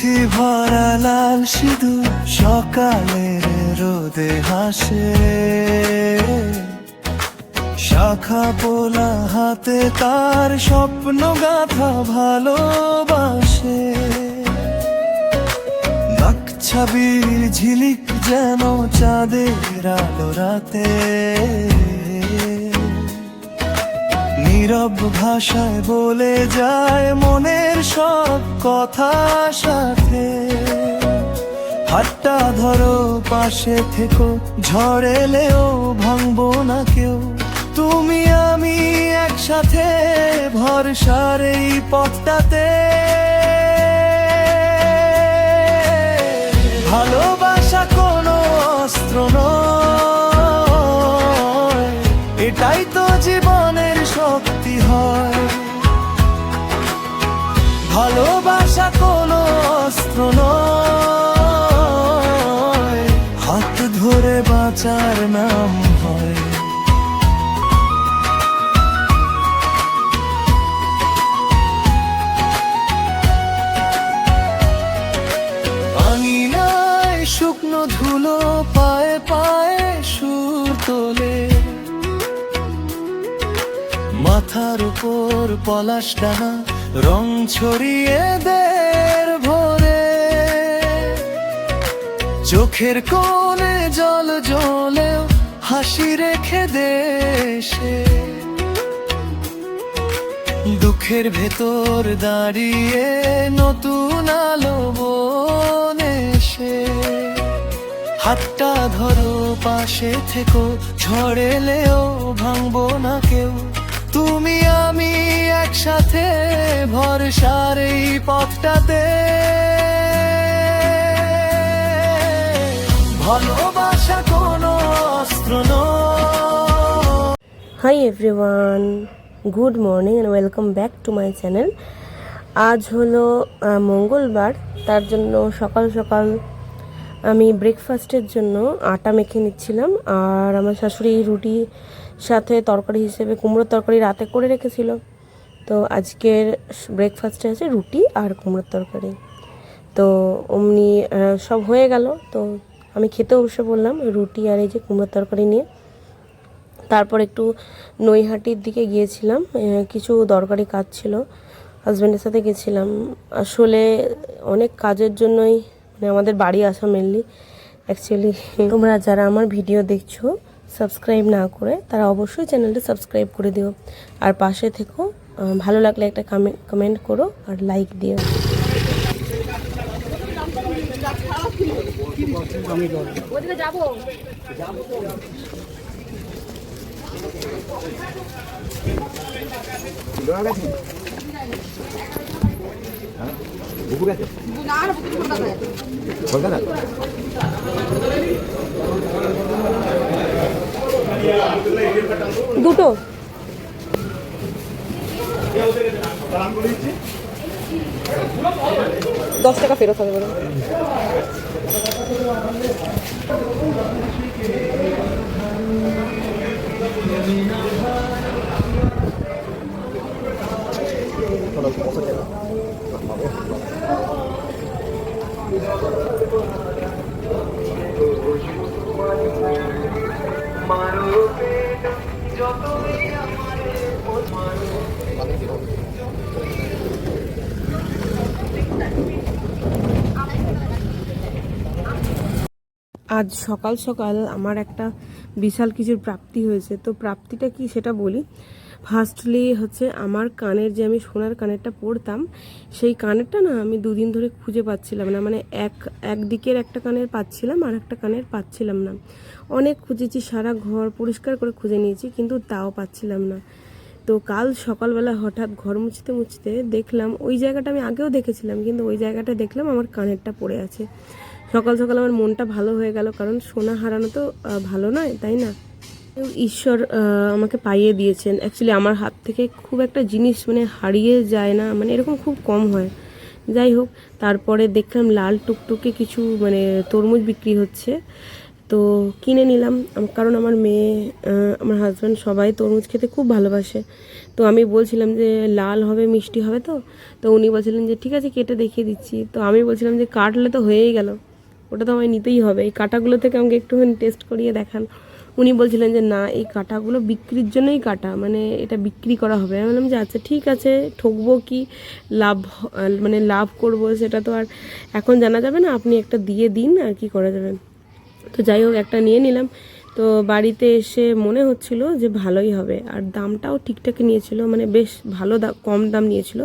চিঠি ভরা লাল সিঁদুর সকালের রোদে হাসে, শাখা পোলা হাতে তার স্বপ্ন গাথা ভালোবাসে। ছাবির ঝিলিক যেন চাঁদের আলো রাতে, নীরব ভাষায় বলে যায় মনের সব কথা সাথে। হাতটা ধরো পাশে থেকো, ঝড় এলেও ভাঙবো না কেউ, তুমি আমি একসাথে ভরসার এই পথটাতে। ভালোবাসা কোনো অস্ত্র নয়, এটাই তো জীবনের শক্তি হয়। ভালোবাসা কোনো অস্ত্র নয়, হাত ধরে বাঁচার নাম হয়। শুকনো ধুলো পায়ে পায়ে সুর তোলে, মাথার উপর পলাশ ডানা রং ছড়িয়ে দের ভোরে। চোখের কোণে জল জ্বলেও হাসি রেখে দেশে, দুঃখের ভেতর দাঁড়িয়ে নতুন আলো বনে এসে। হাতটা ধরো পাশে থেকো, ঝড় এলেও ভাঙবো না কেউ, তুমি আমি একসাথে ভরসার এই পথটাতে। ভালোবাসা কোনো অস্ত্র নয়। Hi everyone, good morning and welcome back to my channel. আজ হলো মঙ্গলবার, তার জন্য সকাল সকাল আমি ব্রেকফাস্টের জন্য আটা মেখে নিচ্ছিলাম। আর আমার শাশুড়ি রুটি সাথে তরকারি হিসেবে কুমড়োর তরকারি রাতে করে রেখেছিল, তো আজকের ব্রেকফাস্টে আছে রুটি আর কুমড়োর তরকারি। তো অমনি সব হয়ে গেল, তো আমি খেতে বসে বললাম রুটি আর এই যে কুমড়োর তরকারি নিয়ে। তারপর একটু নৈহাটির দিকে গিয়েছিলাম, কিছু দরকারি কাজ ছিল, হাজব্যান্ডের সাথে গেছিলাম। আসলে অনেক কাজের জন্যই আমাদের বাড়ি আসা মেনলি। অ্যাকচুয়ালি তোমরা যারা আমার ভিডিও দেখছো সাবস্ক্রাইব না করে, তারা অবশ্যই চ্যানেলটা সাবস্ক্রাইব করে দিও, আর পাশে থেকো। ভালো লাগলে একটা কমেন্ট করো আর লাইক দিও। দুটো 10 টাকা ফেরত হবে বলে। আজ সকাল সকাল আমার একটা বিশাল কিছুর প্রাপ্তি হয়েছে। তো প্রাপ্তিটা কি সেটা বলি। ফার্স্টলি হচ্ছে আমার কানের যে আমি সোনার কানেরটা পরতাম, সেই কানেরটা না আমি দুদিন ধরে খুঁজে পাচ্ছিলাম না। মানে এক দিকের একটা কানের পাচ্ছিলাম আর একটা কানের পাচ্ছিলাম না। অনেক খুঁজেছি, সারা ঘর পরিষ্কার করে খুঁজে নিয়েছি, কিন্তু তাও পাচ্ছিলাম না। তো কাল সকালবেলা হঠাৎ ঘর মুছতে মুছতে দেখলাম ওই জায়গাটা আমি আগেও দেখেছিলাম, কিন্তু ওই জায়গাটা দেখলাম আমার কানেরটা পড়ে আছে। সকাল সকাল আমার মনটা ভালো হয়ে গেল, কারণ সোনা হারানো তো ভালো নয়, তাই না? ঈশ্বর আমাকে পাইয়ে দিয়েছেন। অ্যাকচুয়ালি আমার হাত থেকে খুব একটা জিনিস হারিয়ে যায় না, এরকম খুব কম হয়। যাই হোক, তারপরে দেখলাম লাল টুকটুকে কিছু তরমুজ বিক্রি হচ্ছে। তো কিনে নিলাম, কারণ আমার মেয়ে, আমার হাজব্যান্ড সবাই তরমুজ খেতে খুব ভালোবাসে। তো আমি বলছিলাম যে লাল হবে, মিষ্টি হবে, তো উনি বলছিলেন যে ঠিক আছে কেটে দেখিয়ে দিচ্ছি। তো আমি বলছিলাম যে কাটলে তো হয়েই গেল, ওটা তো আমায় নিতেই হবে, এই কাঁটাগুলো থেকে আমাকে একটুখানি টেস্ট করিয়ে দেখান। উনি বলছিলেন যে না, এই কাঁটাগুলো বিক্রির জন্যই কাটা, মানে এটা বিক্রি করা হবে। আমি বললাম যে আচ্ছা ঠিক আছে, ঠকবো কি লাভ, মানে লাভ করব সেটা তো আর এখন জানা যাবে না, আপনি একটা দিয়ে দিন আর কি করা যাবে। তো যাই হোক একটা নিয়ে নিলাম। তো বাড়িতে এসে মনে হচ্ছিল যে ভালোই হবে, আর দামটাও ঠিকঠাক নিয়েছিল, মানে বেশ ভালো কম দাম নিয়েছিল,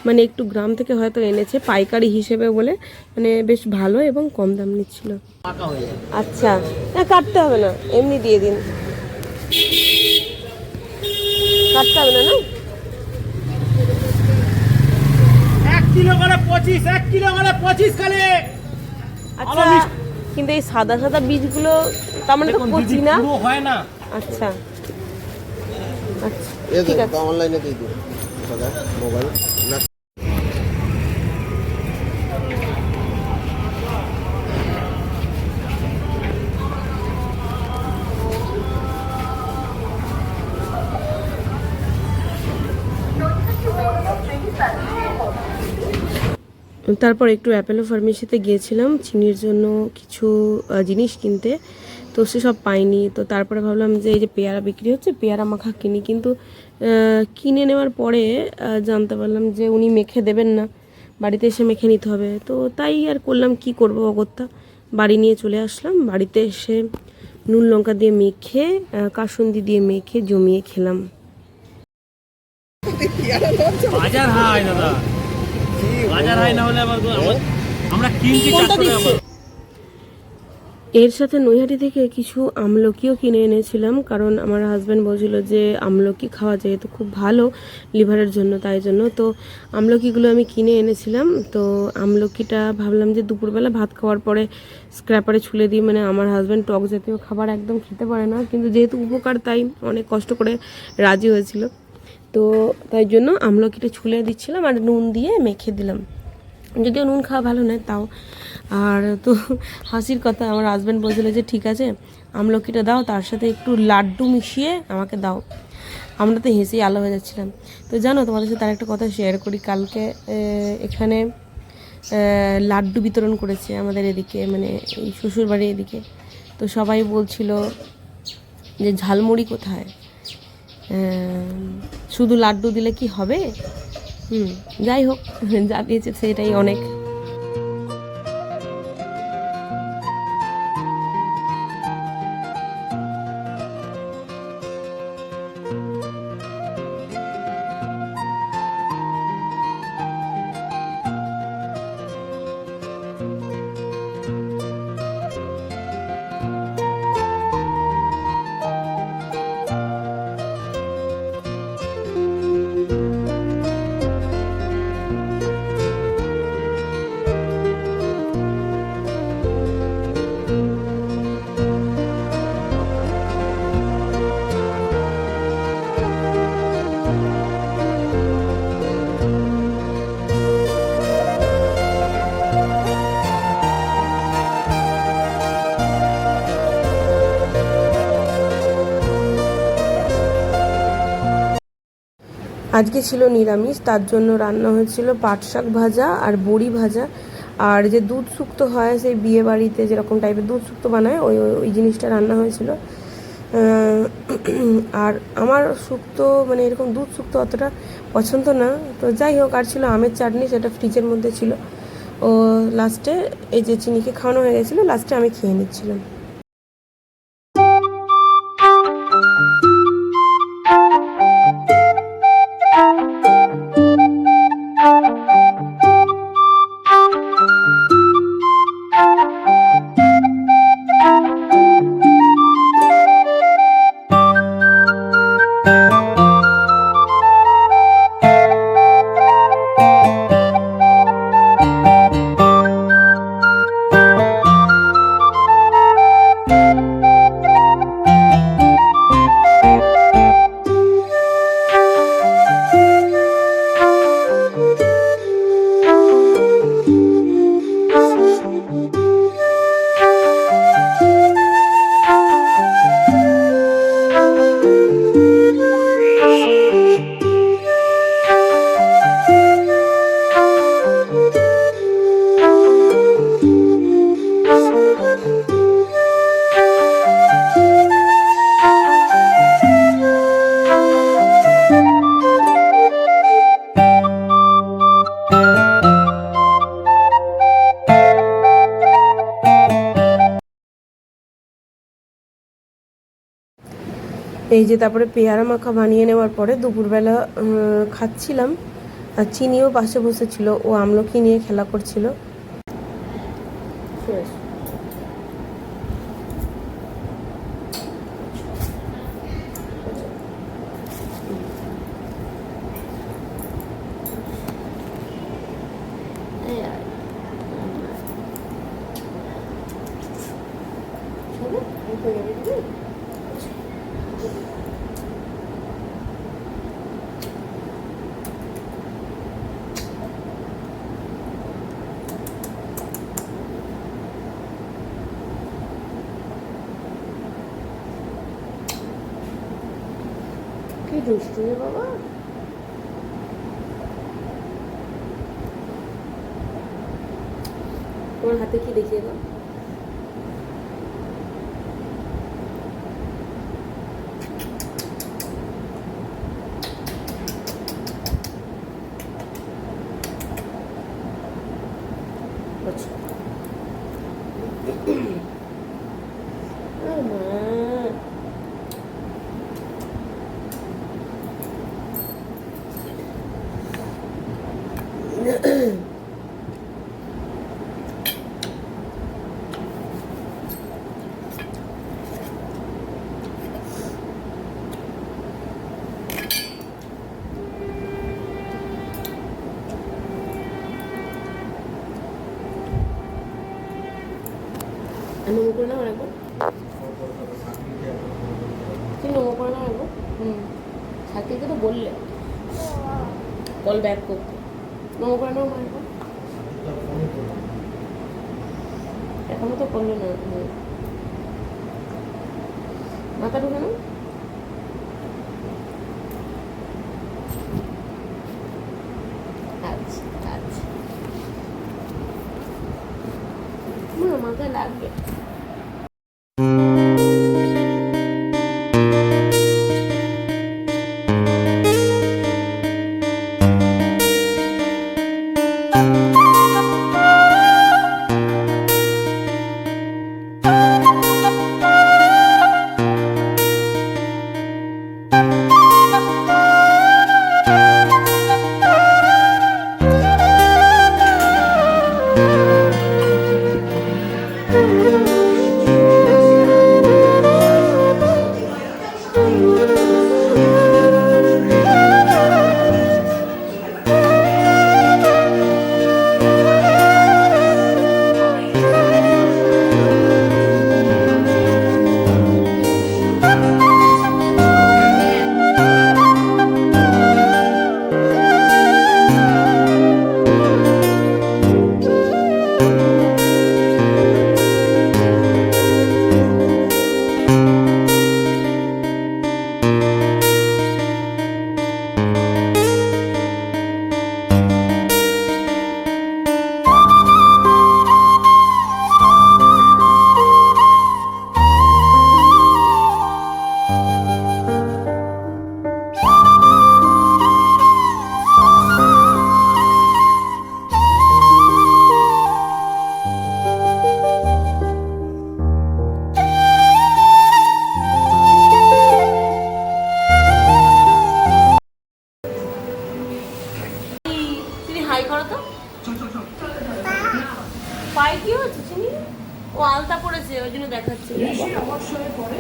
মানে একটু গ্রাম থেকে হয়তো এনেছে পাইকারি হিসেবে বলে, মানে বেশ ভালো এবং কম দাম নিচ্ছিল। আচ্ছা, না কাটতে হবে না, এমনি দিয়ে দিন, কাটতে হবে না। না 1 কিলো করে 25, 1 কিলো করে 25 খালি। আচ্ছা, কিন্তু এই সাদা সাদা বীজগুলো তার মানে তো কচি না? পুরো হয় না। আচ্ছা আচ্ছা, ये ঠিক देखो আছে। ऑनलाइन दे दो पता मोबाइल ना তারপর একটু অ্যাপেলো ফার্মেসিতে গিয়েছিলাম চিনির জন্য কিছু জিনিস কিনতে, তো সেসব পাইনি। তো তারপরে ভাবলাম যে এই যে পেয়ারা বিক্রি হচ্ছে, পেয়ারা মাখা কিনি, কিন্তু কিনে নেওয়ার পরে জানতে পারলাম যে উনি মেখে দেবেন না, বাড়িতে এসে মেখে নিতে হবে। তো তাই আর করলাম, কি করব অগত্যা, বাড়ি নিয়ে চলে আসলাম। বাড়িতে এসে নুন লঙ্কা দিয়ে মেখে, কাসুন্দি দিয়ে মেখে জমিয়ে খেলাম। বাজার হাই দাদা, বাজার হাই না হলে আবার আমরা কিনছি কোনটা 400 টাকা দিচ্ছে? এর সাথে নৈহাটি থেকে কিছু আমলকিও কিনে এনেছিলাম, কারণ আমার হাজব্যান্ড বলছিল যে আমলকি খাওয়া যায়, তো খুব ভালো লিভারের জন্য, তাই জন্য তো আমলকিগুলো আমি কিনে এনেছিলাম। তো আমলকিটা ভাবলাম যে দুপুরবেলা ভাত খাওয়ার পরে স্ক্র্যাপারে ছুলে দিই, মানে আমার হাজব্যান্ড টক জাতীয় খাবার একদম খেতে পারে না, কিন্তু যেহেতু উপকার তাই অনেক কষ্ট করে রাজি হয়েছিল। তো তাই জন্য আমলকিটা ছুলে দিচ্ছিলাম আর নুন দিয়ে মেখে দিলাম, যদিও নুন খাওয়া ভালো নয় তাও। আর তো হাসির কথা, আমার হাজব্যান্ড বলছিল যে ঠিক আছে আমলকিটা দাও, তার সাথে একটু লাড্ডু মিশিয়ে আমাকে দাও। আমরা তো হেসেই আলো হয়ে যাচ্ছিলাম। তো জানো, তোমাদের সাথে আর একটা কথা শেয়ার করি, কালকে এখানে লাড্ডু বিতরণ করেছে আমাদের এদিকে, মানে এই শ্বশুরবাড়ির এদিকে। তো সবাই বলছিল যে ঝালমুড়ি কোথায়, শুধু লাড্ডু দিলে কি হবে? যাই হোক, যা দিয়েছে সেটাই অনেক। আজকে ছিল নিরামিষ, তার জন্য রান্না হয়েছিল পাট শাক ভাজা আর বড়ি ভাজা, আর যে দুধ শুক্তো হয় সেই বিয়ে বাড়িতে যেরকম টাইপের দুধ শুক্তো বানায় ওই ওই জিনিসটা রান্না হয়েছিল। আর আমার শুক্তো, মানে এরকম দুধ শুক্তো অতটা পছন্দ না, তো যাই হোক। আর ছিল আমের চাটনি, সেটা ফ্রিজের মধ্যে ছিল। ও লাস্টে এই যে চিনিকে খাওয়ানো হয়ে গেছিলো, লাস্টে আমি খেয়ে নিচ্ছিলাম। এই যে তারপরে পেয়ারা মাখা বানিয়ে নেওয়ার পরে দুপুরবেলা খাচ্ছিলাম, আর চিনিও পাশে বসেছিল, ও আমলকি নিয়ে খেলা করছিল। কি দুষ্টু রে বাবা। তোমার হাতে কি দেখিয়ে দাও। নমো করে নাও একবার, তুমি নমো করে নাও একবার। সাকিলকে তো বললে কল ব্যাক করতে, নমো করে নাও একবার। এখনো তো করলে না, মাথা ঢুকে নাও। আচ্ছা আচ্ছা, মাথায় লাগবে। হাই করো তো। পায়ে কি হচ্ছে চিনি? ও আলতা পড়েছে ওই জন্য দেখাচ্ছে।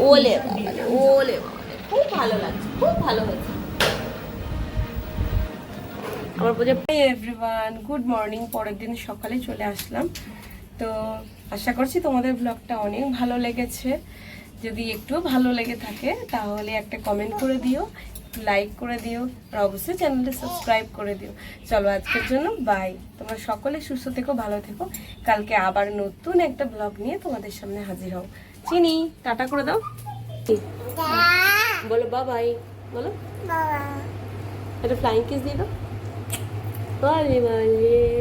ওলে বাবা, ওলে বাবা, খুব ভালো লাগছে, খুব ভালো হয়েছে। আমার পুজো। Everyone, good morning. পরের দিন সকালে চলে আসলাম। তো আশা করছি তোমাদের ব্লগটা অনেক ভালো লেগেছে। যদি একটু ভালো লেগে থাকে তাহলে একটা কমেন্ট করে দিও, লাইক করে দিও, আর অবশ্যই চ্যানেলটা সাবস্ক্রাইব করে দিও। চলো আজকের জন্য বাই। তোমরা সকলে সুস্থ থেকো, ভালো থেকো। কালকে আবার নতুন একটা ব্লগ নিয়ে তোমাদের সামনে হাজির হও। চিনি, টাটা করে দাও। বলো বাই, বলো একটা ফ্লাইং কিস দিয়ে দাও। Bye bye.